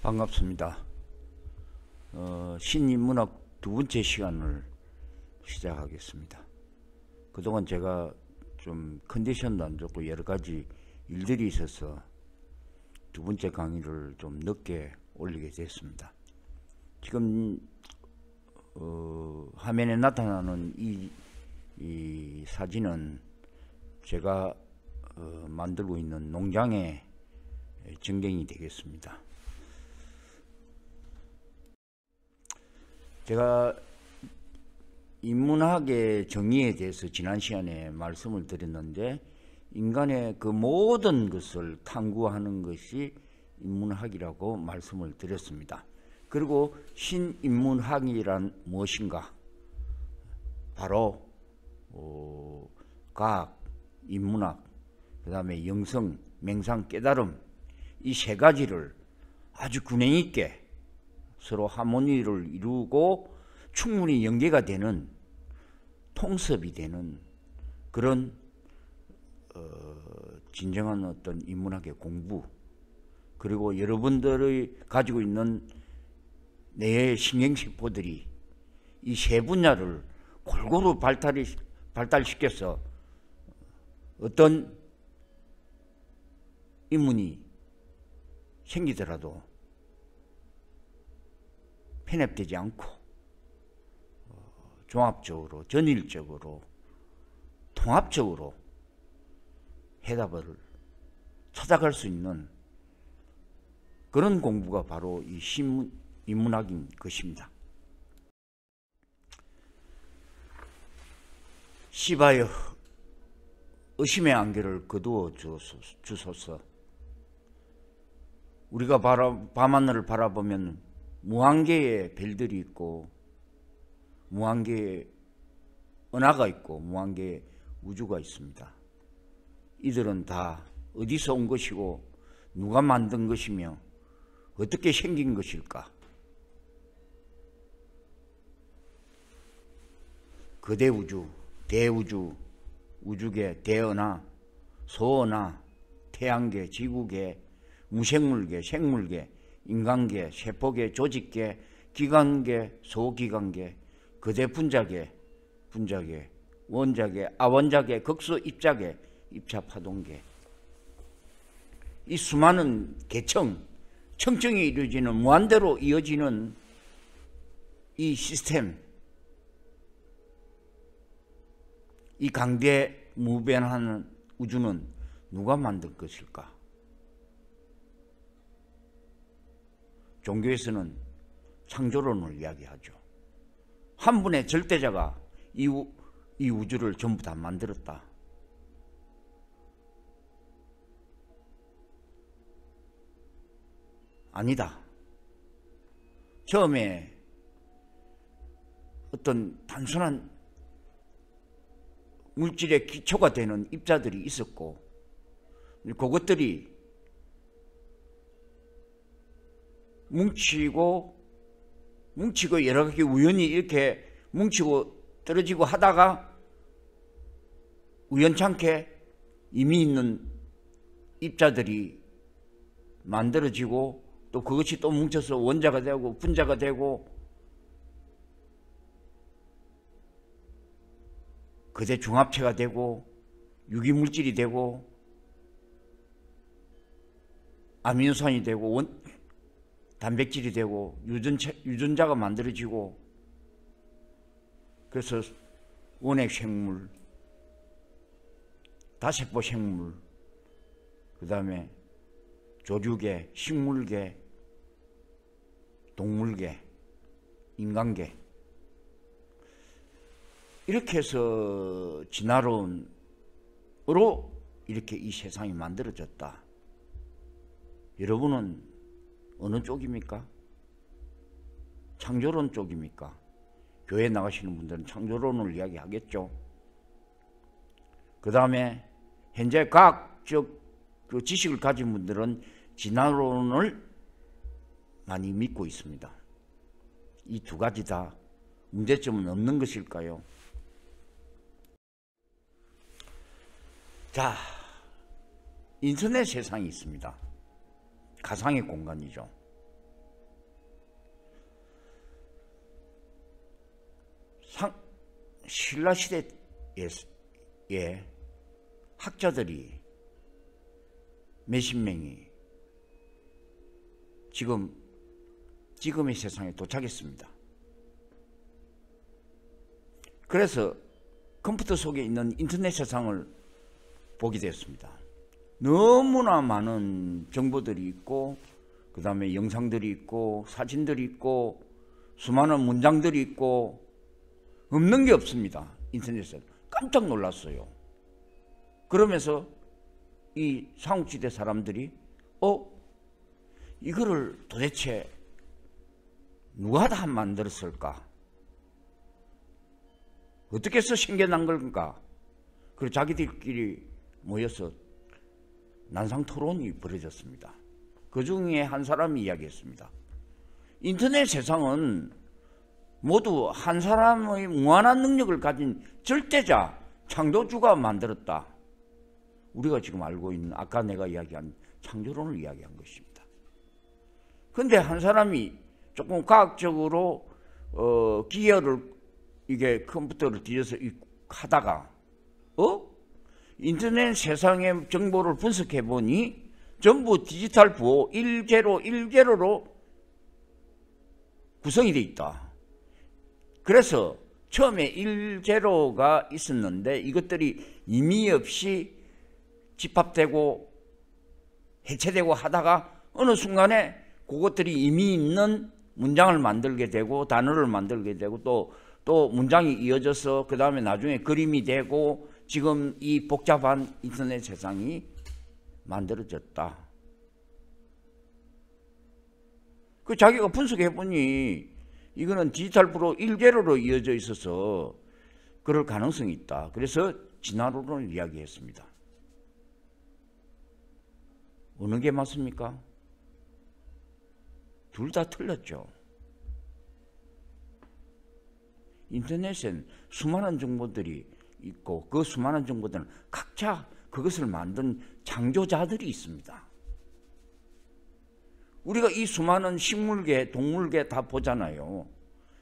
반갑습니다. 신인문학 두 번째 시간을 시작하겠습니다. 그동안 제가 좀 컨디션도 안 좋고 여러 가지 일들이 있어서 두 번째 강의를 좀 늦게 올리게 됐습니다. 지금 화면에 나타나는 이 사진은 제가 만들고 있는 농장의 전경이 되겠습니다. 제가 인문학의 정의에 대해서 지난 시간에 말씀을 드렸는데, 인간의 그 모든 것을 탐구하는 것이 인문학이라고 말씀을 드렸습니다. 그리고 신인문학이란 무엇인가? 바로 과학, 인문학, 그 다음에 영성, 맹상, 깨달음, 이 세 가지를 아주 균형 있게 서로 하모니를 이루고 충분히 연계가 되는, 통섭이 되는 그런 진정한 어떤 인문학의 공부, 그리고 여러분들이 가지고 있는 뇌의 신경세포들이 이 세 분야를 골고루 발달시켜서 어떤 인문이 생기더라도 편협되지 않고 종합적으로, 전일적으로, 통합적으로 해답을 찾아갈 수 있는 그런 공부가 바로 이 인문학인 것입니다. 시바여 의심의 안개를 거두어 주소서. 우리가 밤하늘을 바라보면 무한개의 별들이 있고, 무한개의 은하가 있고, 무한개의 우주가 있습니다. 이들은 다 어디서 온 것이고 누가 만든 것이며 어떻게 생긴 것일까? 거대 우주, 대우주, 우주계, 대은하, 소은하, 태양계, 지구계, 무생물계, 생물계, 인간계, 세포계, 조직계, 기관계, 소기관계, 거대 분자계, 원자계, 아원자계, 극소 입자계, 입자파동계, 이 수많은 계층, 청청이 이루어지는, 무한대로 이어지는 이 시스템, 이 강대무변하는 우주는 누가 만든 것일까? 종교에서는 창조론을 이야기하죠. 한 분의 절대자가 이 우주를 전부 다 만들었다. 아니다. 처음에 어떤 단순한 물질의 기초가 되는 입자들이 있었고, 그것들이 뭉치고 여러 가지 우연히 이렇게 뭉치고 떨어지고 하다가 우연찮게 이미 있는 입자들이 만들어지고, 또 그것이 또 뭉쳐서 원자가 되고 분자가 되고 거대 중합체가 되고 유기물질이 되고 아미노산이 되고 단백질이 되고 유전자가 만들어지고, 그래서 원핵생물, 다세포 생물, 그 다음에 조류계, 식물계, 동물계, 인간계, 이렇게 해서 진화론으로 이렇게 이 세상이 만들어졌다. 여러분은 어느 쪽입니까? 창조론 쪽입니까? 교회 나가시는 분들은 창조론을 이야기하겠죠. 그 다음에 현재 과학적 그 지식을 가진 분들은 진화론을 많이 믿고 있습니다. 이 두 가지 다 문제점은 없는 것일까요? 자, 인터넷 세상이 있습니다. 가상의 공간이죠. 신라시대의 학자들이 몇십 명이 지금의 세상에 도착했습니다. 그래서 컴퓨터 속에 있는 인터넷 세상을 보게 되었습니다. 너무나 많은 정보들이 있고, 그 다음에 영상들이 있고, 사진들이 있고, 수많은 문장들이 있고, 없는 게 없습니다. 인터넷에. 깜짝 놀랐어요. 그러면서 이 삼국지대 사람들이 이거를 도대체 누가 다 만들었을까? 어떻게 해서 생겨난 걸까? 그리고 자기들끼리 모여서 난상토론이 벌어졌습니다. 그 중에 한 사람이 이야기했습니다. 인터넷 세상은 모두 한 사람의 무한한 능력을 가진 절대자, 창조주가 만들었다. 우리가 지금 알고 있는 아까 내가 이야기한 창조론을 이야기한 것입니다. 그런데 한 사람이 조금 과학적으로 기어를 이게 컴퓨터를 뒤져서 하다가 인터넷 세상의 정보를 분석해 보니 전부 디지털 부호 1010로 구성이 되어 있다. 그래서 처음에 10가 있었는데 이것들이 의미 없이 집합되고 해체되고 하다가 어느 순간에 그것들이 의미 있는 문장을 만들게 되고 단어를 만들게 되고 또 문장이 이어져서 그 다음에 나중에 그림이 되고 지금 이 복잡한 인터넷 세상이 만들어졌다. 그 자기가 분석해 보니 이거는 디지털 프로 10로 이어져 있어서 그럴 가능성이 있다. 그래서 진화론을 이야기했습니다. 어느 게 맞습니까? 둘 다 틀렸죠. 인터넷엔 수많은 정보들이 있고 그 수많은 정보들은 각자 그것을 만든 창조자들이 있습니다. 우리가 이 수많은 식물계, 동물계 다 보잖아요.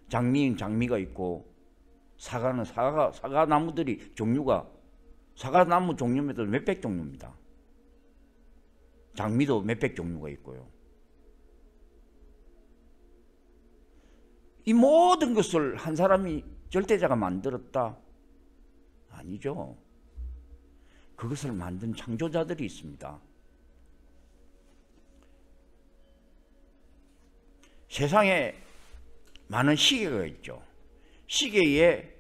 장미인 장미가 있고 사과는 사과나무들이 종류가 사과나무 종류에도 몇백 종류입니다. 장미도 몇백 종류가 있고요. 이 모든 것을 한 사람이 절대자가 만들었다? 아니죠. 그것을 만든 창조자들이 있습니다. 세상에 많은 시계가 있죠. 시계에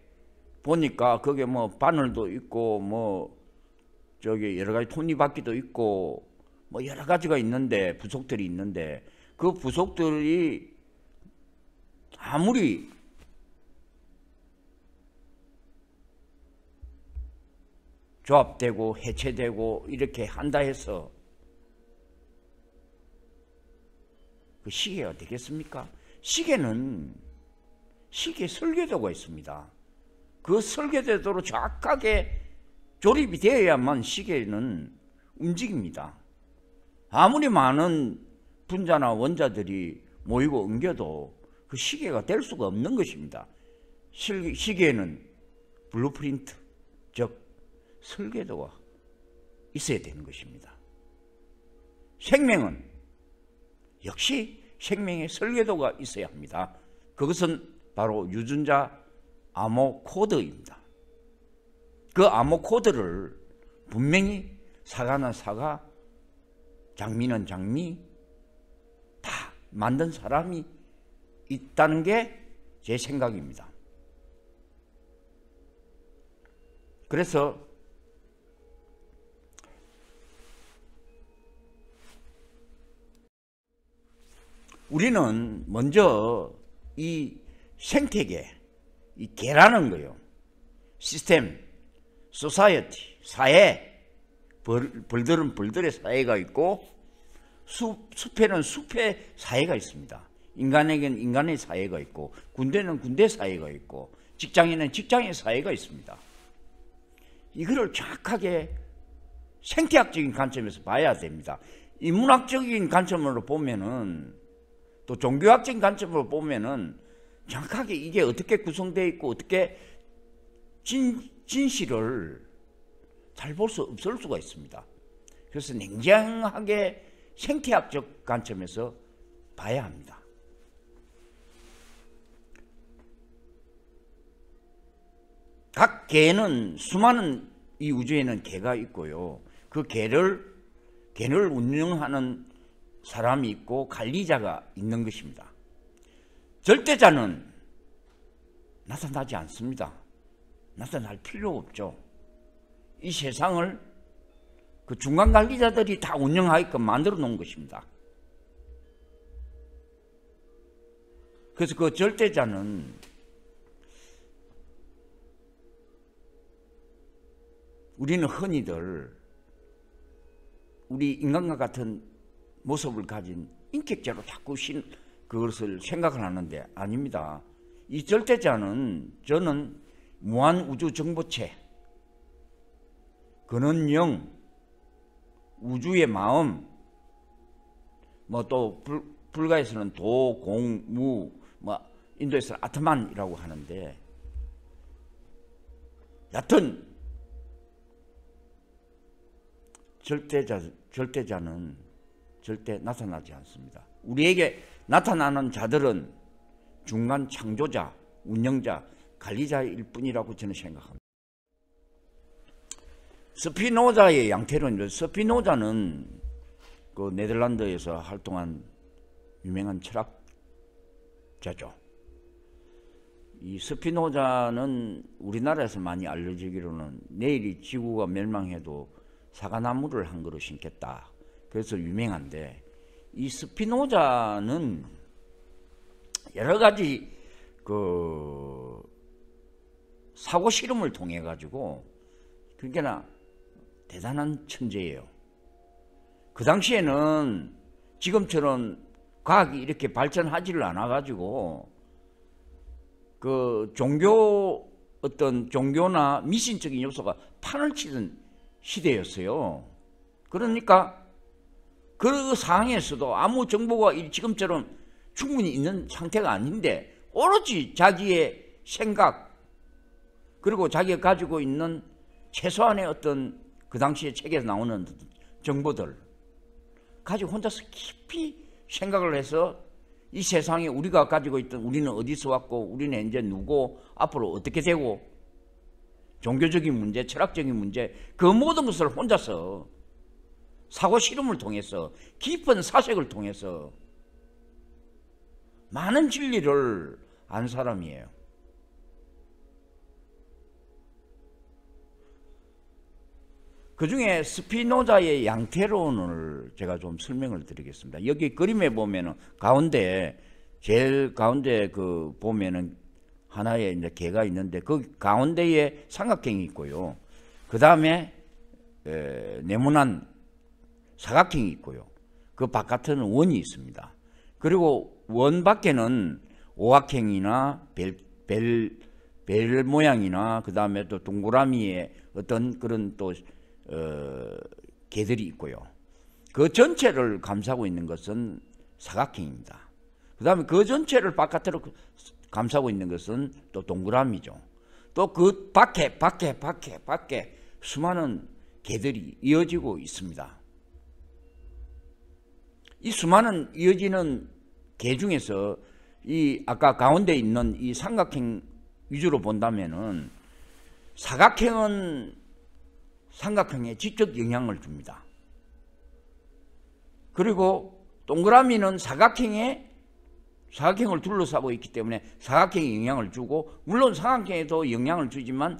보니까 거기에 뭐 바늘도 있고 뭐 저기 여러 가지 톱니바퀴도 있고 뭐 여러 가지가 있는데 부속들이 있는데 그 부속들이 아무리 조합되고 해체되고 이렇게 한다 해서 그 시계가 되겠습니까? 시계는 시계 설계도가 있습니다. 그 설계도로 정확하게 조립이 되어야만 시계는 움직입니다. 아무리 많은 분자나 원자들이 모이고 엉겨도 그 시계가 될 수가 없는 것입니다. 시계에는 블루프린트, 즉 설계도가 있어야 되는 것입니다. 생명은 역시 생명의 설계도가 있어야 합니다. 그것은 바로 유전자 암호 코드입니다. 그 암호 코드를 분명히 사과는 사과, 장미는 장미 다 만든 사람이 있다는 게 제 생각입니다. 그래서 우리는 먼저 이 생태계, 이 개라는 거요. 시스템, 소사이어티, 사회, 벌들은 벌들의 사회가 있고 숲에는 숲의 사회가 있습니다. 인간에게는 인간의 사회가 있고 군대는 군대 사회가 있고 직장인은 직장의 사회가 있습니다. 이거를 정확하게 생태학적인 관점에서 봐야 됩니다. 인문학적인 관점으로 보면은 또 종교학적인 관점으로 보면은 정확하게 이게 어떻게 구성되어 있고 어떻게 진실을 잘 볼 수 없을 수가 있습니다. 그래서 냉정하게 생태학적 관점에서 봐야 합니다. 각 개는 수많은 이 우주에는 개가 있고요. 그 개를 운영하는 사람이 있고 관리자가 있는 것입니다. 절대자는 나타나지 않습니다. 나타날 필요 없죠. 이 세상을 그 중간 관리자들이 다 운영하게끔 만들어 놓은 것입니다. 그래서 그 절대자는 우리는 흔히들 우리 인간과 같은 모습을 가진 인격자로 자꾸 그것을 생각을 하는데 아닙니다. 이 절대자는 저는 무한우주정보체, 근원영, 우주의 마음, 뭐 또 불가에서는 도, 공, 무, 뭐 인도에서는 아트만이라고 하는데, 여튼 절대자는 절대 나타나지 않습니다. 우리에게 나타나는 자들은 중간 창조자, 운영자, 관리자일 뿐이라고 저는 생각합니다. 스피노자의 양태론이죠. 스피노자는 그 네덜란드에서 활동한 유명한 철학자죠. 이 스피노자는 우리나라에서 많이 알려지기로는 내일이 지구가 멸망해도 사과나무를 한 그루 심겠다. 그래서 유명한데, 이 스피노자는 여러 가지 그 사고 실험을 통해 가지고 그러니까 대단한 천재예요. 그 당시에는 지금처럼 과학이 이렇게 발전하지를 않아 가지고 그 어떤 종교나 미신적인 요소가 판을 치던 시대였어요. 그러니까 그 상황에서도 아무 정보가 지금처럼 충분히 있는 상태가 아닌데 오로지 자기의 생각 그리고 자기가 가지고 있는 최소한의 어떤 그 당시에 책에서 나오는 정보들 가지고 혼자서 깊이 생각을 해서 이 세상에 우리가 가지고 있던 우리는 어디서 왔고 우리는 이제 누구 앞으로 어떻게 되고 종교적인 문제, 철학적인 문제 그 모든 것을 혼자서 사고 실험을 통해서 깊은 사색을 통해서 많은 진리를 안 사람이에요. 그 중에 스피노자의 양태론을 제가 좀 설명을 드리겠습니다. 여기 그림에 보면은 제일 가운데 그 보면은 하나의 이제 개가 있는데 그 가운데에 삼각형이 있고요. 그 다음에 네모난 사각형이 있고요. 그 바깥에는 원이 있습니다. 그리고 원 밖에는 오각형이나 벨 모양이나 그 다음에 또 동그라미의 어떤 그런 또 개들이 있고요. 그 전체를 감싸고 있는 것은 사각형입니다. 그 다음에 그 전체를 바깥으로 감싸고 있는 것은 또 동그라미죠. 또 그 밖에 수많은 개들이 이어지고 있습니다. 이 수많은 이어지는 개 중에서 이 아까 가운데 있는 이 삼각형 위주로 본다면은 사각형은 삼각형에 직접 영향을 줍니다. 그리고 동그라미는 사각형을 둘러싸고 있기 때문에 사각형에 영향을 주고 물론 삼각형에도 영향을 주지만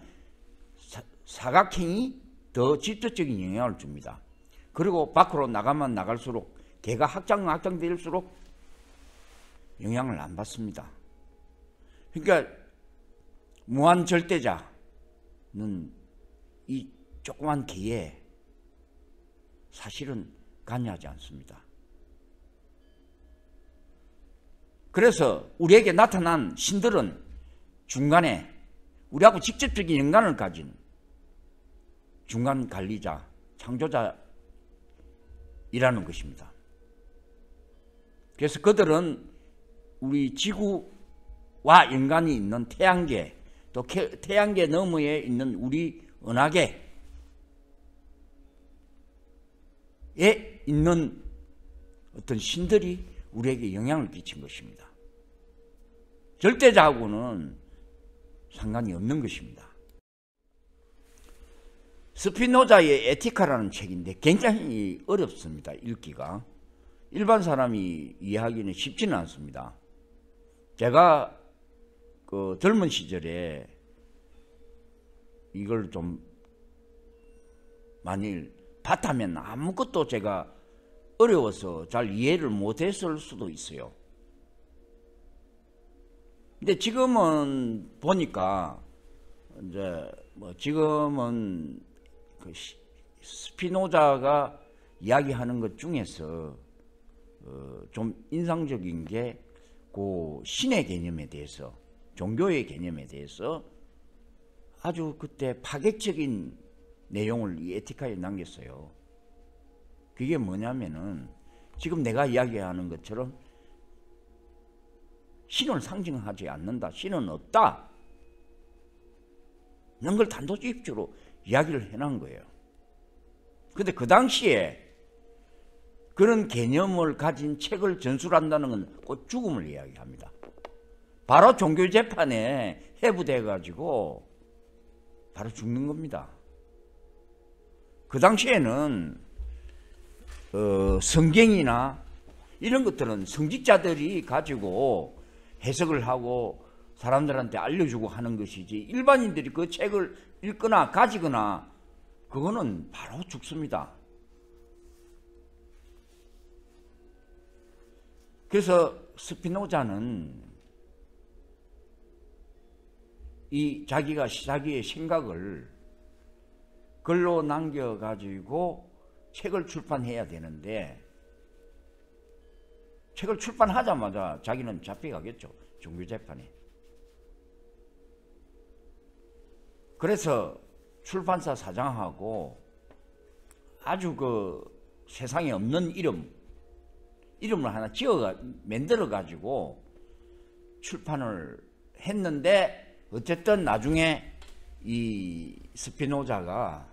사각형이 더 직접적인 영향을 줍니다. 그리고 밖으로 나가면 나갈수록 개가 확장될수록 영향을 안 받습니다. 그러니까 무한절대자는 이 조그만 개에 사실은 관여하지 않습니다. 그래서 우리에게 나타난 신들은 중간에 우리하고 직접적인 연관을 가진 중간 관리자, 창조자이라는 것입니다. 그래서 그들은 우리 지구와 연관이 있는 태양계, 또 태양계 너머에 있는 우리 은하계에 있는 어떤 신들이 우리에게 영향을 끼친 것입니다. 절대자하고는 상관이 없는 것입니다. 스피노자의 에티카라는 책인데 굉장히 어렵습니다. 읽기가. 일반 사람이 이해하기는 쉽지는 않습니다. 제가 그 젊은 시절에 이걸 좀 많이 봤다면 아무것도 제가 어려워서 잘 이해를 못했을 수도 있어요. 근데 지금은 보니까 이제 뭐 지금은 그 스피노자가 이야기하는 것 중에서 좀 인상적인 게 그 신의 개념에 대해서, 종교의 개념에 대해서 아주 그때 파격적인 내용을 이 에티카에 남겼어요. 그게 뭐냐면은 지금 내가 이야기하는 것처럼 신을 상징하지 않는다, 신은 없다, 이런 걸 단도직입적으로 이야기를 해놓은 거예요. 근데 그 당시에 그런 개념을 가진 책을 전술한다는 건 곧 죽음을 이야기합니다. 바로 종교재판에 해부돼 가지고 바로 죽는 겁니다. 그 당시에는 성경이나 이런 것들은 성직자들이 가지고 해석을 하고 사람들한테 알려주고 하는 것이지, 일반인들이 그 책을 읽거나 가지거나 그거는 바로 죽습니다. 그래서 스피노자는 이 자기의 생각을 글로 남겨가지고 책을 출판해야 되는데, 책을 출판하자마자 자기는 잡혀가겠죠, 종교재판에. 그래서 출판사 사장하고 아주 그 세상에 없는 이름을 하나 만들어 가지고 출판을 했는데, 어쨌든 나중에 이 스피노자가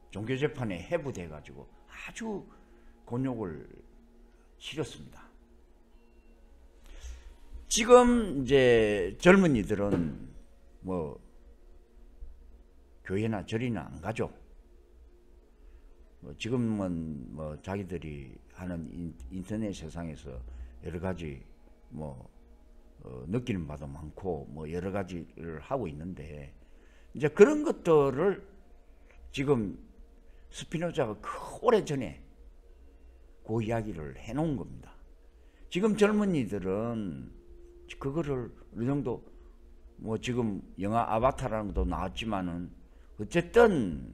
종교재판에 해부돼 가지고 아주 곤욕을 치렀습니다. 지금 이제 젊은이들은 뭐 교회나 절이나 안 가죠. 지금은 뭐 자기들이 하는 인터넷 세상에서 여러 가지 뭐 느끼는 바도 많고 뭐 여러 가지를 하고 있는데, 이제 그런 것들을 지금 스피노자가 오래전에 그 이야기를 해놓은 겁니다. 지금 젊은이들은 그거를 어느 정도 뭐 지금 영화 아바타라는 것도 나왔지만은 어쨌든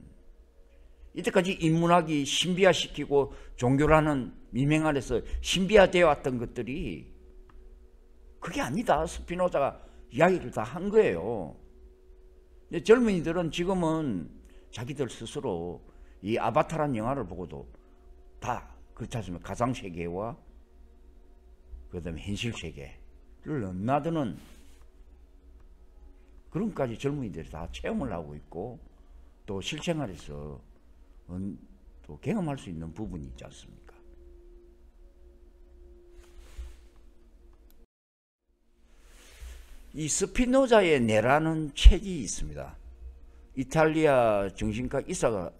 이때까지 인문학이 신비화시키고 종교라는 미명 아래서 신비화되어 왔던 것들이 그게 아니다, 스피노자가 이야기를 다 한 거예요. 근데 젊은이들은 지금은 자기들 스스로 이 아바타라는 영화를 보고도 다 그렇지 않습니까? 가상세계와 그 다음에 현실세계를 넘나드는 그런까지 젊은이들이 다 체험을 하고 있고, 또 실생활에서 또 경험할 수 있는 부분이 있지 않습니까? 이 스피노자의 뇌라는 책이 있습니다. 이탈리아 정신과 의사가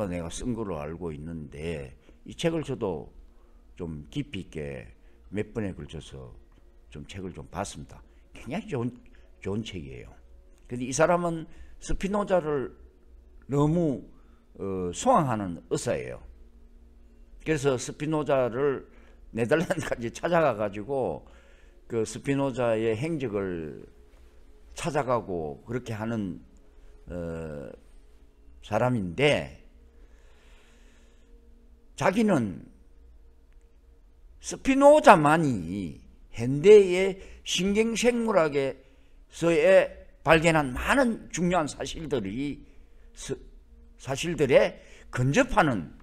내가 쓴 걸로 알고 있는데, 이 책을 저도 좀 깊이 있게 몇 번에 걸쳐서 좀 책을 좀 봤습니다. 굉장히 좋은 책이에요. 근데 이 사람은 스피노자를 너무 소환하는 의사예요. 그래서 스피노자를 네덜란드까지 찾아가 가지고 그 스피노자의 행적을 찾아가고 그렇게 하는 사람인데, 자기는 스피노자만이 현대의 신경생물학에서의 발견한 많은 중요한 사실들에 근접하는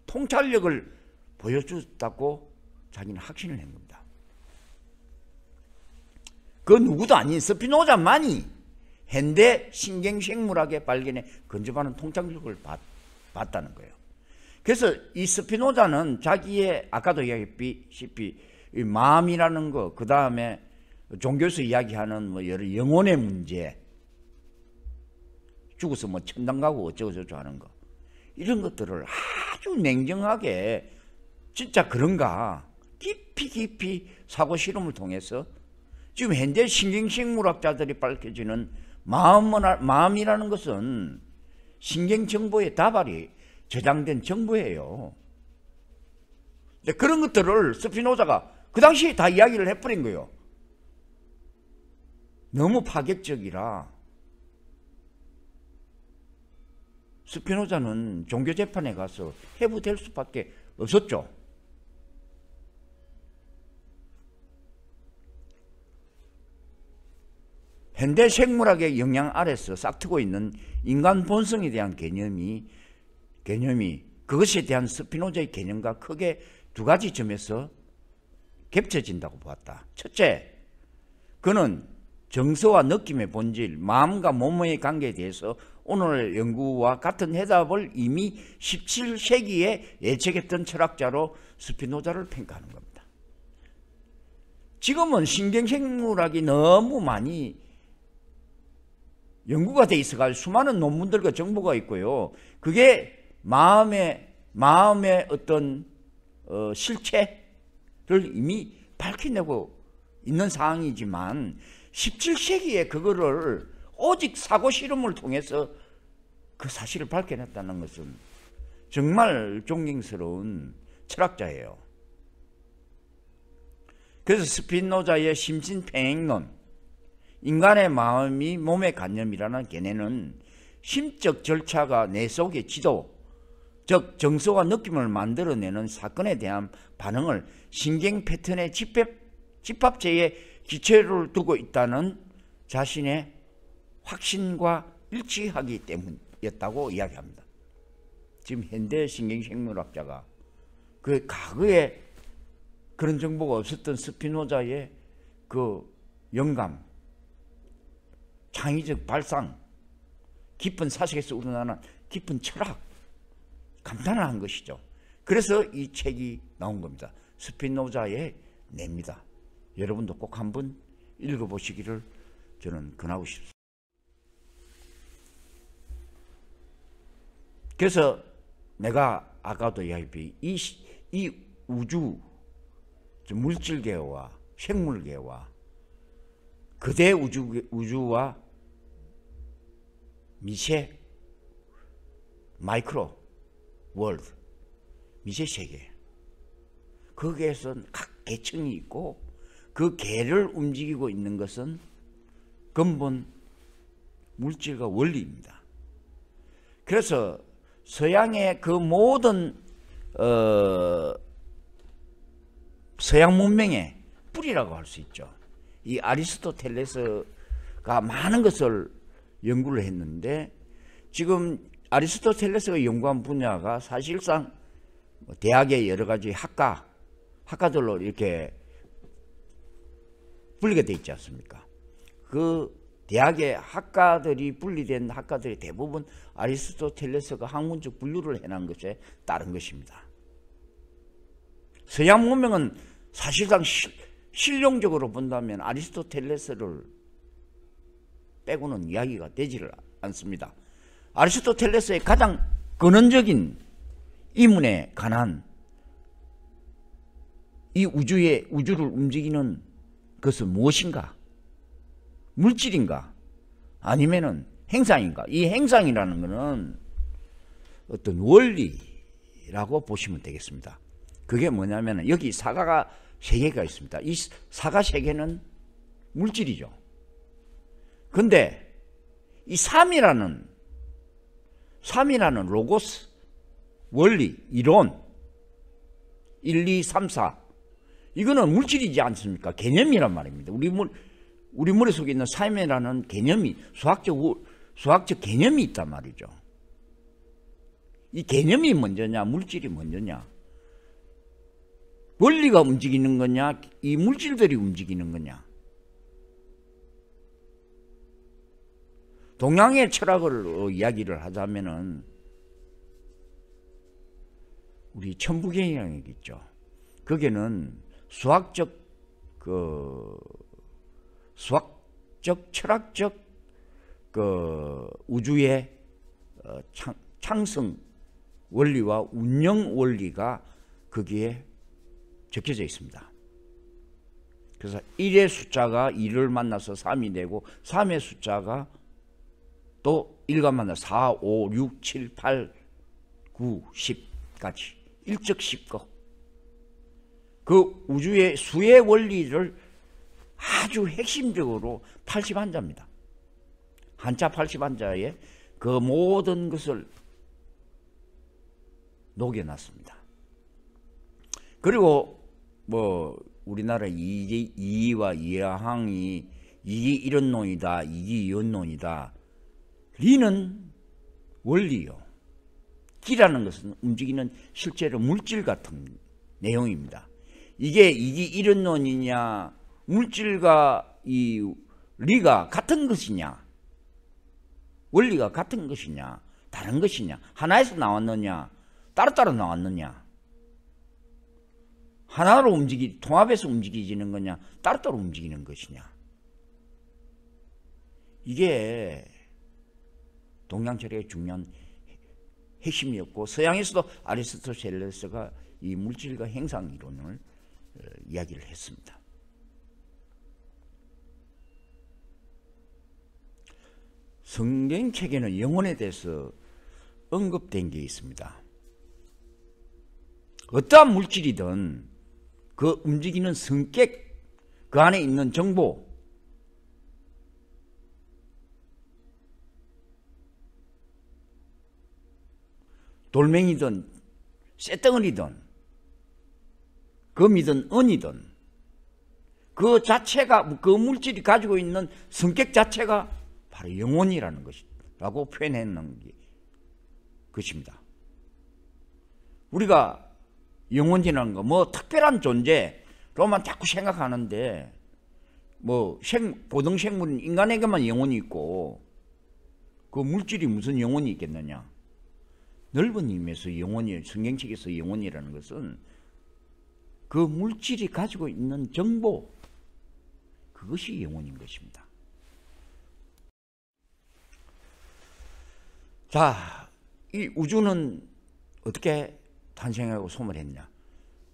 통찰력을 보여줬다고 자기는 확신을 한 겁니다. 그 누구도 아닌 스피노자만이 현대 신경생물학의 발견에 근접하는 통찰력을 봤다는 거예요. 그래서 이 스피노자는 자기의 아까도 이야기했다시피 이 마음이라는 거, 그 다음에 종교에서 이야기하는 뭐 여러 영혼의 문제, 죽어서 뭐 천당 가고 어쩌고저쩌고 하는 거, 이런 것들을 아주 냉정하게 진짜 그런가 깊이 사고 실험을 통해서 지금 현재 신경생물학자들이 밝혀지는 마음이라는 것은 신경정보의 다발이 저장된 정보예요. 그런 것들을 스피노자가 그 당시에 다 이야기를 해버린 거예요. 너무 파격적이라 스피노자는 종교재판에 가서 해부될 수밖에 없었죠. 현대 생물학의 영향 아래서 싹트고 있는 인간 본성에 대한 개념이 그것에 대한 스피노자의 개념과 크게 두 가지 점에서 겹쳐진다고 보았다. 첫째, 그는 정서와 느낌의 본질, 마음과 몸의 관계에 대해서 오늘 연구와 같은 해답을 이미 17세기에 예측했던 철학자로 스피노자를 평가하는 겁니다. 지금은 신경생물학이 너무 많이 연구가 돼 있어가지고 수많은 논문들과 정보가 있고요. 그게 마음의 어떤 실체를 이미 밝혀내고 있는 상황이지만 17세기에 그거를 오직 사고 실험을 통해서 그 사실을 밝혀냈다는 것은 정말 존경스러운 철학자예요. 그래서 스피노자의 심신평행론, 인간의 마음이 몸의 관념이라는 개념은 심적 절차가 내 속의 지도, 즉 정서와 느낌을 만들어내는 사건에 대한 반응을 신경 패턴의 집합체에 기초를 두고 있다는 자신의 확신과 일치하기 때문이었다고 이야기합니다. 지금 현대 신경생물학자가 그 과거에 그런 정보가 없었던 스피노자의 그 영감, 창의적 발상, 깊은 사색에서 우러나는 깊은 철학, 감탄을 한 것이죠. 그래서 이 책이 나온 겁니다. 스피노자의 뇌입니다. 여러분도 꼭 한번 읽어보시기를 저는 권하고 싶습니다. 그래서 내가 아까도 이야기했듯이 이 우주, 물질계와 생물계와 그대 우주와 미세 마이크로 월드, 미세 세계, 거기에서는 각 계층이 있고 그 계를 움직이고 있는 것은 근본 물질과 원리입니다. 그래서 서양의 그 모든 서양 문명의 뿌리라고 할 수 있죠. 이 아리스토텔레스가 많은 것을 연구를 했는데 지금 아리스토텔레스가 연구한 분야가 사실상 대학의 여러 가지 학과들로 이렇게 분리가 되어 있지 않습니까? 그 대학의 학과들이 분리된 학과들이 대부분 아리스토텔레스가 학문적 분류를 해놓은 것에 따른 것입니다. 서양 문명은 사실상 실용적으로 본다면 아리스토텔레스를 빼고는 이야기가 되지를 않습니다. 아리스토텔레스의 가장 근원적인 이문에 관한 이 우주를 움직이는 것은 무엇인가? 물질인가? 아니면은 행상인가? 이 행상이라는 것은 어떤 원리라고 보시면 되겠습니다. 그게 뭐냐면 여기 사과가 3개가 있습니다. 이 사과 3개는 물질이죠. 근데 이 3이라는 로고스, 원리, 이론 1, 2, 3, 4 이거는 물질이지 않습니까? 개념이란 말입니다. 우리 머릿속에 있는 3이라는 개념이 수학적 개념이 있단 말이죠. 이 개념이 먼저냐 물질이 먼저냐, 원리가 움직이는 거냐 이 물질들이 움직이는 거냐. 동양의 철학을 이야기를 하자면은 우리 천부경이라는 게 있죠. 거기는 수학적 철학적 우주의 창성 원리와 운영 원리가 거기에 적혀져 있습니다. 그래서 1의 숫자가 2를 만나서 3이 되고 3의 숫자가 또 1과 만나서 4, 5, 6, 7, 8, 9, 10까지 일적 10거 그 우주의 수의 원리를 아주 핵심적으로 80한자입니다. 한자 80한자에 그 모든 것을 녹여놨습니다. 그리고 뭐 우리나라 이의와 이하항이 이기 이런 논이다, 이기 이런 논이다. 리는 원리요. 기라는 것은 움직이는 실제로 물질 같은 내용입니다. 이게 이기 이런 논이냐, 물질과 이 리가 같은 것이냐, 원리가 같은 것이냐, 다른 것이냐, 하나에서 나왔느냐, 따로따로 나왔느냐, 하나로 통합해서 움직이지는 거냐, 따로따로 움직이는 것이냐. 이게 동양철학의 중요한 핵심이었고, 서양에서도 아리스토텔레스가 이 물질과 행상 이론을 이야기를 했습니다. 성경책에는 영혼에 대해서 언급된 게 있습니다. 어떠한 물질이든 그 움직이는 성격, 그 안에 있는 정보, 돌멩이든 쇳덩어리든 금이든 은이든 그 자체가, 그 물질이 가지고 있는 성격 자체가 바로 영혼이라는 것이라고 표현했는 것입니다. 우리가 영혼이라는 거, 뭐 특별한 존재로만 자꾸 생각하는데, 뭐 고등생물은 인간에게만 영혼이 있고 그 물질이 무슨 영혼이 있겠느냐. 넓은 의미에서 영혼이, 성경책에서 영혼이라는 것은 그 물질이 가지고 있는 정보, 그것이 영혼인 것입니다. 자, 이 우주는 어떻게 탄생하고 소멸했냐?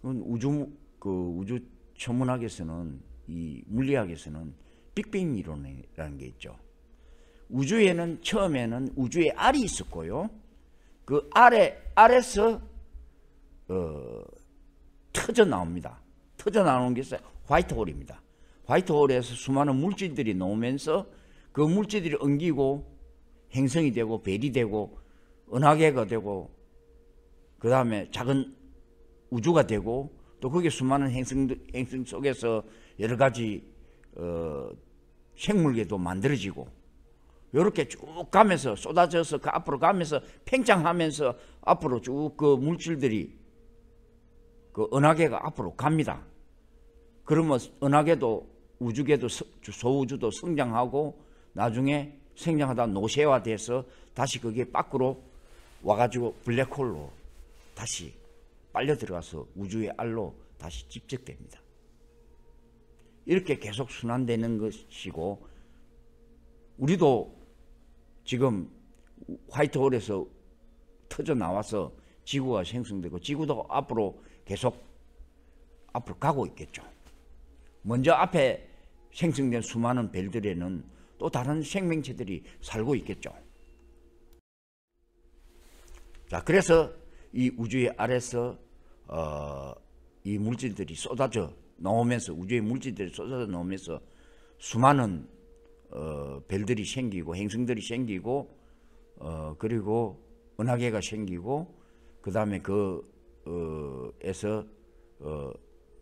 우주 천문학에서는, 이 물리학에서는 빅뱅 이론이라는 게 있죠. 우주에는 처음에는 우주에 알이 있었고요. 그 알에서 터져 나옵니다. 터져 나오는 게 화이트홀입니다. 화이트홀에서 수많은 물질들이 나오면서 그 물질들이 엉기고 행성이 되고 별이 되고 은하계가 되고 그 다음에 작은 우주가 되고 또 거기에 수많은 행성 속에서 여러 가지 생물계도 만들어지고 이렇게 쭉 가면서 쏟아져서 그 앞으로 가면서 팽창하면서 앞으로 쭉 그 물질들이 그 은하계가 앞으로 갑니다. 그러면 은하계도 우주계도 소우주도 성장하고 나중에 성장하다 노쇠화돼서 다시 그게 밖으로 와가지고 블랙홀로 다시 빨려 들어가서 우주의 알로 다시 집적됩니다. 이렇게 계속 순환되는 것이고, 우리도 지금 화이트홀에서 터져 나와서 지구가 생성되고 지구도 앞으로 계속 앞으로 가고 있겠죠. 먼저 앞에 생성된 수많은 별들에는 또 다른 생명체들이 살고 있겠죠. 자, 그래서 이 우주의 아래서 이 물질들이 쏟아져 나오면서, 우주의 물질들이 쏟아져 나오면서 수많은 별들이 생기고 행성들이 생기고 그리고 은하계가 생기고 그 다음에 그에서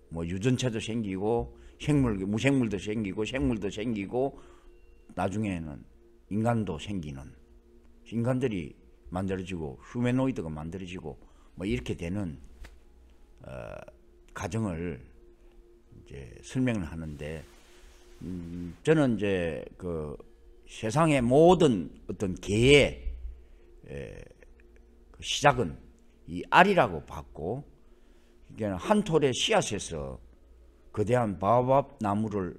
뭐 유전체도 생기고 무생물도 생기고 생물도 생기고 나중에는 인간도 생기는, 인간들이 만들어지고 휴메노이드가 만들어지고 뭐 이렇게 되는 과정을 이제 설명을 하는데, 저는 이제 그 세상의 모든 어떤 개의 그 시작은 이 알이라고 봤고, 이게 한 톨의 씨앗에서 거대한 바오밥 나무를,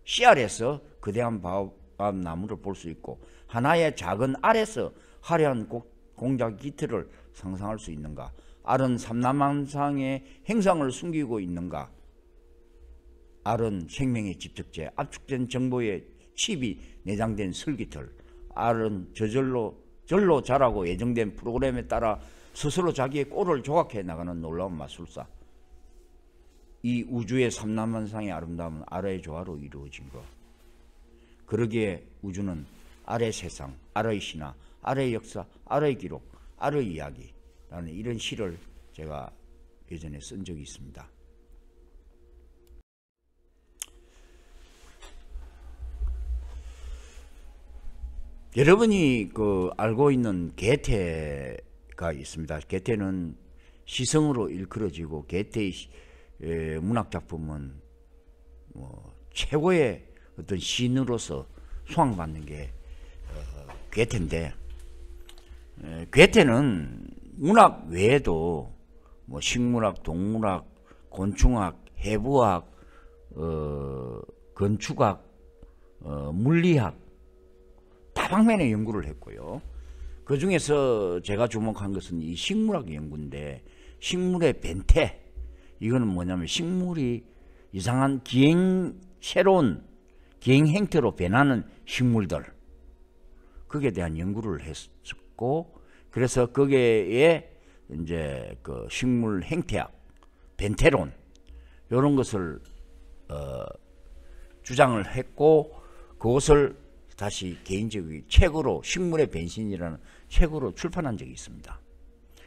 씨알에서 거대한 바오밥 나무를 볼 수 있고, 하나의 작은 알에서 화려한 공작 기틀을 상상할 수 있는가? 알은 삼라만상의 행상을 숨기고 있는가? 알은 생명의 집적체, 압축된 정보의 칩이 내장된 설기틀. 알은 절로 자라고 예정된 프로그램에 따라 스스로 자기의 꼴을 조각해 나가는 놀라운 마술사. 이 우주의 삼라만상의 아름다움은 알의 조화로 이루어진 것. 그러기에 우주는 알의 세상, 알의 신화, 알의 역사, 알의 기록, 알의 이야기 라는 이런 시를 제가 예전에 쓴 적이 있습니다. 여러분이 그 알고 있는 게테가 있습니다. 게테는 시성으로 일컬어지고, 게테의 문학 작품은 최고의 어떤 시인으로서 수상받는 게 게테인데, 게테는 문학 외에도 식물학, 동물학, 곤충학, 해부학, 건축학, 물리학 다방면의 연구를 했고요. 그 중에서 제가 주목한 것은 이 식물학 연구인데, 식물의 변태, 이거는 뭐냐면 식물이 이상한 새로운 기행 행태로 변하는 식물들, 거기에 대한 연구를 했었고, 그래서 거기에 이제 그 식물 행태학, 변태론 이런 것을 주장을 했고, 그것을 다시 개인적인 책으로, 식물의 변신이라는 책으로 출판한 적이 있습니다.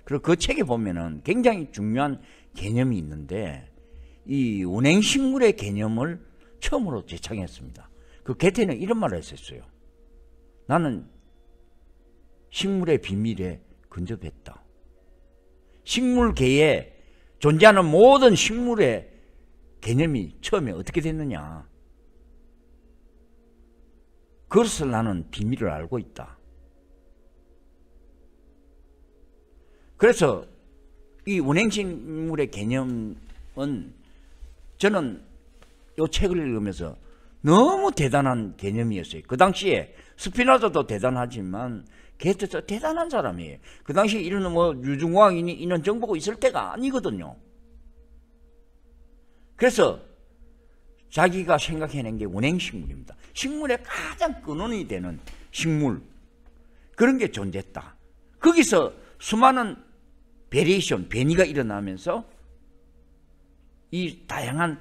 그리고 그 책에 보면은 굉장히 중요한 개념이 있는데, 이 운행식물의 개념을 처음으로 제창했습니다. 그 게테는 이런 말을 했었어요. 나는 식물의 비밀에 근접했다. 식물계에 존재하는 모든 식물의 개념이 처음에 어떻게 됐느냐, 그것을 나는 비밀을 알고 있다. 그래서 이 운행식물의 개념은 저는 이 책을 읽으면서 너무 대단한 개념이었어요. 그 당시에 스피노자도 대단하지만 게테도 대단한 사람이에요. 그 당시에 이런 유중공학인이 이런 정보가 있을 때가 아니거든요. 그래서 자기가 생각해낸 게 운행식물입니다. 식물의 가장 근원이 되는 식물, 그런 게 존재했다. 거기서 수많은 베리에이션, 변이가 일어나면서 이 다양한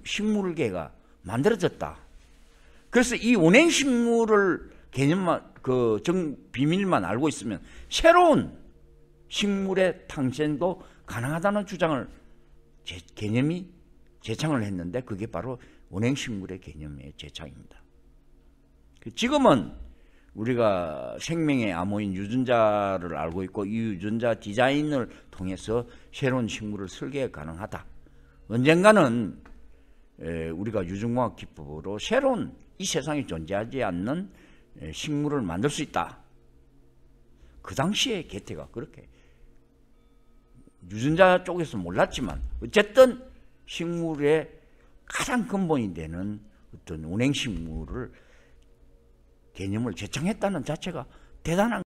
식물계가 만들어졌다. 그래서 이 운행식물을 개념만, 비밀만 알고 있으면 새로운 식물의 탄생도 가능하다는 주장을 개념이 제창을 했는데, 그게 바로 운행식물의 개념의 제창입니다. 지금은 우리가 생명의 암호인 유전자를 알고 있고, 이 유전자 디자인을 통해서 새로운 식물을 설계 가능하다. 언젠가는 우리가 유전공학 기법으로 새로운 이 세상에 존재하지 않는 식물을 만들 수 있다. 그 당시에 게테가 그렇게, 유전자 쪽에서 몰랐지만 어쨌든 식물의 가장 근본이 되는 어떤 운행식물을 개념을 제창했다는 자체가 대단한 겁니다.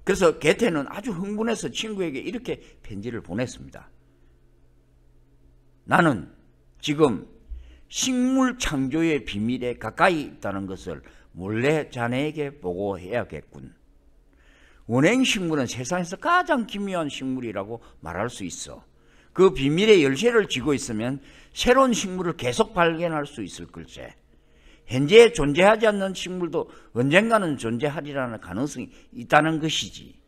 그래서 게테는 아주 흥분해서 친구에게 이렇게 편지를 보냈습니다. 나는 지금 식물 창조의 비밀에 가까이 있다는 것을 몰래 자네에게 보고해야겠군. 운행식물은 세상에서 가장 기묘한 식물이라고 말할 수 있어. 그 비밀의 열쇠를 쥐고 있으면 새로운 식물을 계속 발견할 수 있을 걸세. 현재 존재하지 않는 식물도 언젠가는 존재하리라는 가능성이 있다는 것이지.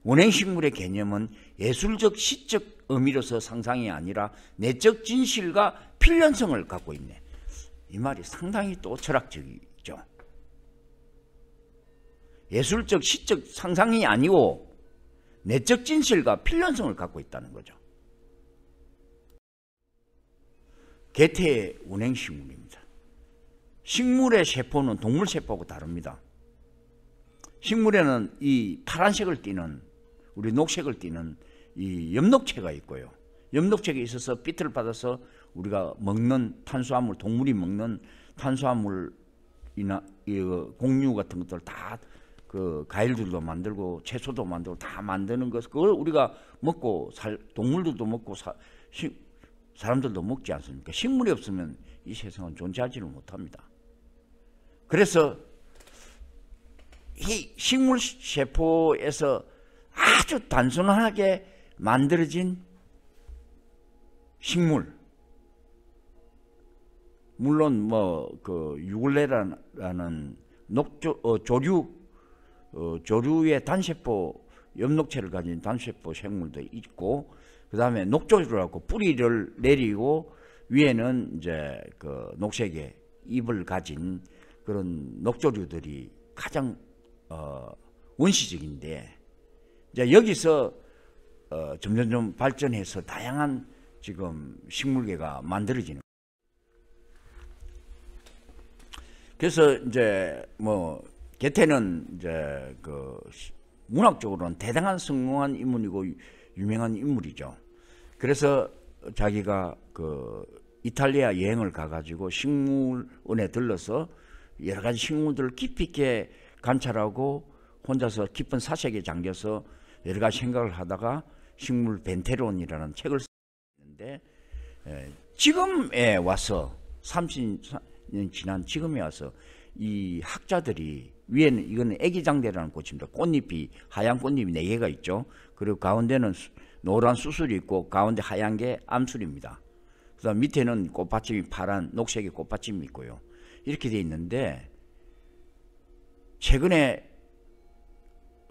운행식물의 개념은 예술적 시적 의미로서 상상이 아니라 내적 진실과 필연성을 갖고 있네. 이 말이 상당히 또 철학적이죠. 예술적 시적 상상이 아니고 내적 진실과 필연성을 갖고 있다는 거죠. 게테의 운행식물입니다. 식물의 세포는 동물 세포하고 다릅니다. 식물에는 이 파란색을 띠는, 우리 녹색을 띠는 이 엽록체가 있고요. 엽록체가 있어서 빛을 받아서 우리가 먹는 탄수화물, 동물이 먹는 탄수화물이나 곡류 같은 것들 다 그 과일들도 만들고 채소도 만들고 다 만드는 것, 그걸 우리가 먹고 동물들도 먹고 사람들도 먹지 않습니까? 식물이 없으면 이 세상은 존재하지를 못합니다. 그래서 이 식물 세포에서 아주 단순하게 만들어진 식물, 물론 뭐 그 유글레라는 조류의 단세포, 엽록체를 가진 단세포 생물도 있고, 그 다음에 녹조류라고 뿌리를 내리고 위에는 이제 그 녹색의 잎을 가진 그런 녹조류들이 가장 원시적인데, 이제 여기서 점점 발전해서 다양한 지금 식물계가 만들어지는. 그래서 이제 뭐 게테는 이제 그 문학적으로는 대단한 성공한 인물이고 유명한 인물이죠. 그래서 자기가 그 이탈리아 여행을 가가지고 식물원에 들러서 여러 가지 식물들을 깊이 있게 관찰하고 혼자서 깊은 사색에 잠겨서 여러 가지 생각을 하다가 식물 벤테론이라는 책을 썼는데, 지금에 와서 30년 지난 지금에 와서 이 학자들이, 위에는 이거는 애기장대라는 꽃입니다. 꽃잎이 하얀 꽃잎이 4개가 있죠. 그리고 가운데는 노란 수술이 있고 가운데 하얀 게 암술입니다. 그다음 밑에는 꽃받침이 파란 녹색의 꽃받침이 있고요. 이렇게 돼 있는데, 최근에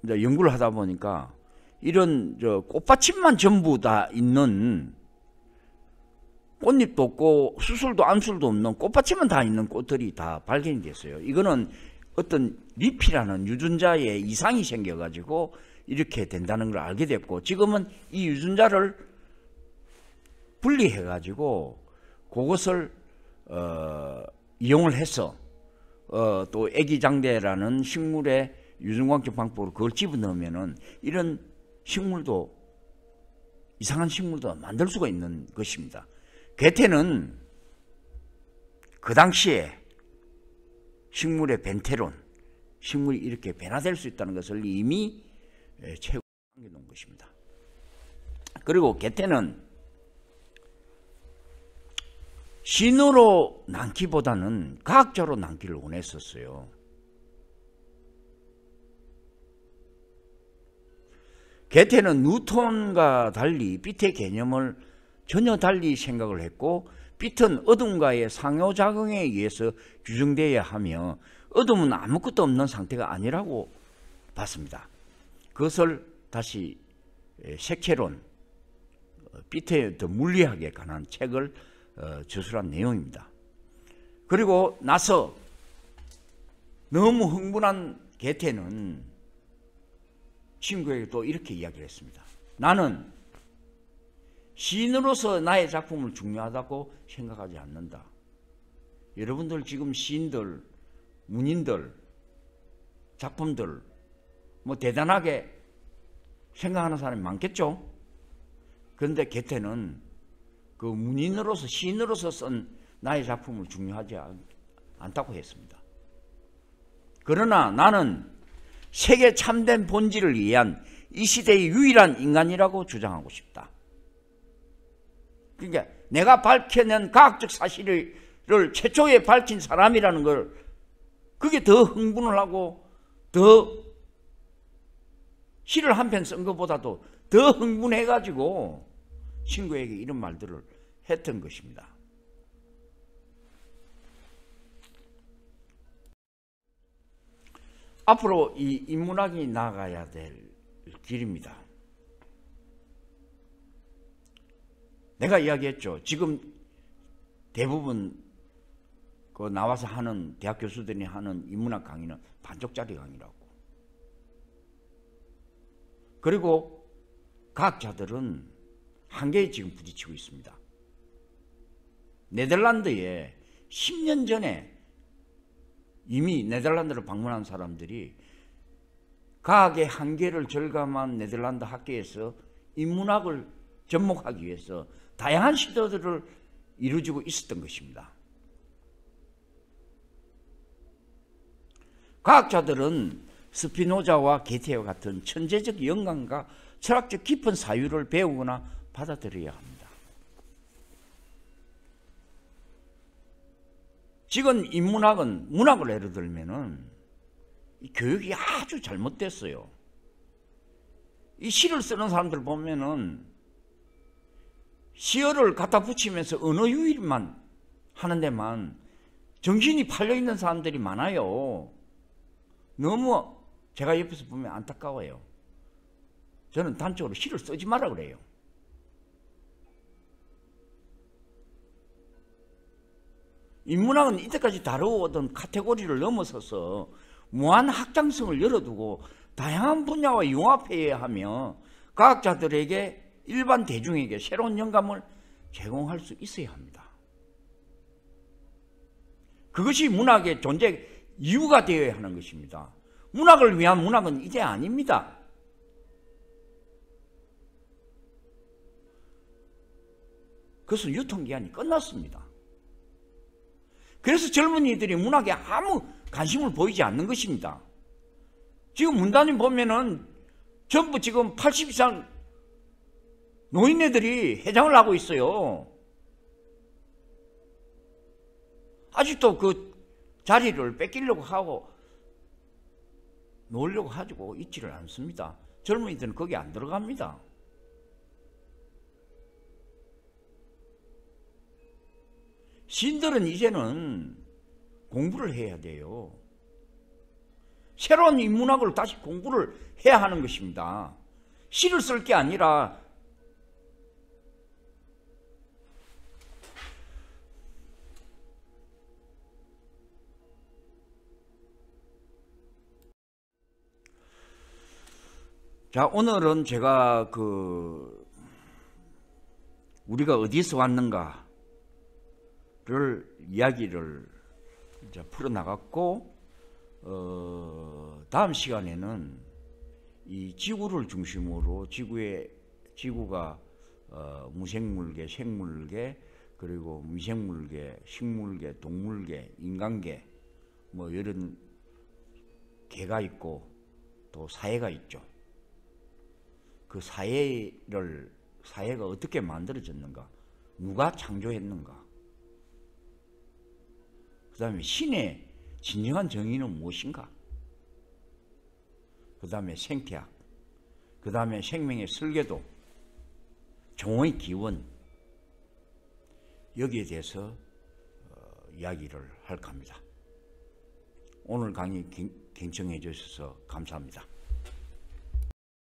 이제 연구를 하다 보니까 이런 꽃받침만 전부 다 있는, 꽃잎도 없고 수술도 암술도 없는 꽃받침만 다 있는 꽃들이 다 발견이 됐어요. 이거는 어떤 리피라는 유전자에 이상이 생겨가지고 이렇게 된다는 걸 알게 됐고, 지금은 이 유전자를 분리해가지고 그것을 이용을 해서 또 애기장대라는 식물의 유전광적 방법으로 그걸 집어넣으면은 이런 식물도, 이상한 식물도 만들 수가 있는 것입니다. 게테는 그 당시에 식물의 벤테론, 식물이 이렇게 변화될 수 있다는 것을 이미 책으로 남겨놓은 것입니다. 그리고 게테는 신으로 남기보다는 과학적으로 남기를 원했었어요. 게테는 뉴턴과 달리 빛의 개념을 전혀 달리 생각을 했고, 빛은 어둠과의 상호작용에 의해서 규정되어야 하며 어둠은 아무것도 없는 상태가 아니라고 봤습니다. 그것을 다시 색채론, 빛의 더 물리학에 관한 책을 저술한 내용입니다. 그리고 나서 너무 흥분한 게테는 친구에게 또 이렇게 이야기를 했습니다. 나는 시인으로서 나의 작품을 중요하다고 생각하지 않는다. 여러분들 지금 시인들, 문인들, 작품들 뭐 대단하게 생각하는 사람이 많겠죠. 그런데 게테는 그 문인으로서, 시인으로서 쓴 나의 작품을 중요하지 않다고 했습니다. 그러나 나는 세계 참된 본질을 이해한 이 시대의 유일한 인간이라고 주장하고 싶다. 그러니까 내가 밝혀낸 과학적 사실을 최초에 밝힌 사람이라는 걸, 그게 더 흥분을 하고 더 시를 한 편 쓴 것보다도 더 흥분해가지고 친구에게 이런 말들을 했던 것입니다. 앞으로 이 인문학이 나아가야 될 길입니다. 내가 이야기했죠. 지금 대부분 그 나와서 하는 대학 교수들이 하는 인문학 강의는 반쪽짜리 강의라고. 그리고 과학자들은 한계에 지금 부딪히고 있습니다. 네덜란드에 10년 전에 이미 네덜란드를 방문한 사람들이 과학의 한계를 절감한 네덜란드 학계에서 인문학을 접목하기 위해서 다양한 시도들을 이루어지고 있었던 것입니다. 과학자들은 스피노자와 게테와 같은 천재적 영감과 철학적 깊은 사유를 배우거나 받아들여야 합니다. 지금 인문학은 문학을 예를 들면은 이 교육이 아주 잘못됐어요. 이 시를 쓰는 사람들 보면은 시어를 갖다 붙이면서 언어 유희만 하는 데만 정신이 팔려 있는 사람들이 많아요. 너무 제가 옆에서 보면 안타까워요. 저는 단적으로 시를 쓰지 마라 그래요. 인문학은 이때까지 다루어오던 카테고리를 넘어서서 무한 확장성을 열어두고 다양한 분야와 융합해야 하며 과학자들에게 일반 대중에게 새로운 영감을 제공할 수 있어야 합니다. 그것이 문학의 존재 이유가 되어야 하는 것입니다. 문학을 위한 문학은 이제 아닙니다. 그것은 유통기한이 끝났습니다. 그래서 젊은이들이 문학에 아무 관심을 보이지 않는 것입니다. 지금 문단님 보면은 전부 지금 80 이상 노인네들이 회장을 하고 있어요. 아직도 그 자리를 뺏기려고 하고 놓으려고 하고 있지를 않습니다. 젊은이들은 거기 안 들어갑니다. 시인들은 이제는 공부를 해야 돼요. 새로운 인문학을 다시 공부를 해야 하는 것입니다. 시를 쓸 게 아니라 자, 오늘은 제가 우리가 어디서 왔는가를 이야기를 이제 풀어나갔고, 다음 시간에는 이 지구를 중심으로 지구가 무생물계, 생물계, 그리고 미생물계, 식물계, 동물계, 인간계, 뭐 이런 계가 있고 또 사회가 있죠. 그 사회가 어떻게 만들어졌는가, 누가 창조했는가, 그 다음에 신의 진정한 정의는 무엇인가, 그 다음에 생태학, 그 다음에 생명의 설계도, 종의 기원, 여기에 대해서 이야기를 할까 합니다. 오늘 강의 경청해 주셔서 감사합니다.